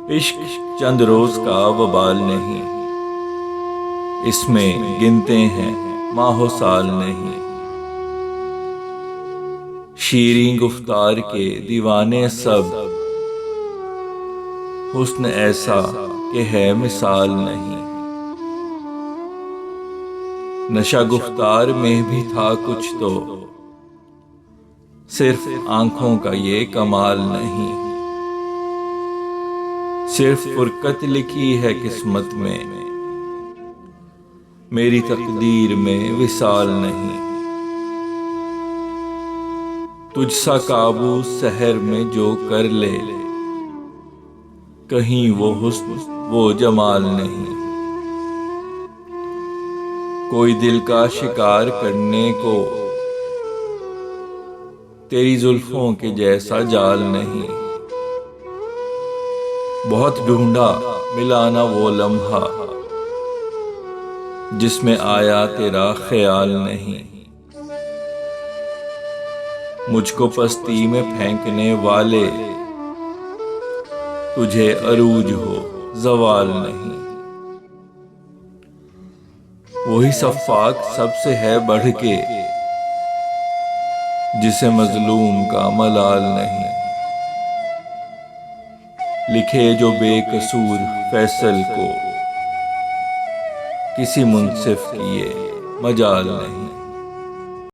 इश्क चंद रोज का वबाल नहीं, इसमें गिनते हैं माहो साल नहीं। शीरीं गुफ्तार के दीवाने सब, हुस्न ऐसा कि है मिसाल नहीं। नशा गुफ्तार में भी था कुछ तो, सिर्फ आंखों का ये कमाल नहीं। सिर्फ फुरकत लिखी है किस्मत में, मेरी तकदीर में विसाल नहीं। तुझसा काबू सहर में जो कर ले, कहीं वो हुस्न वो जमाल नहीं। कोई दिल का शिकार करने को, तेरी जुल्फों के जैसा जाल नहीं। बहुत ढूंढा मिला ना वो लम्हा, जिसमें आया तेरा ख्याल नहीं। मुझको पस्ती में फेंकने वाले, तुझे अरूज हो जवाल नहीं। वही सफ़ाक सबसे है बढ़ के, जिसे मजलूम का मलाल नहीं। लिखे जो बेकसूर फैसल को, किसी मुंसिफ की ये मजाल नहीं।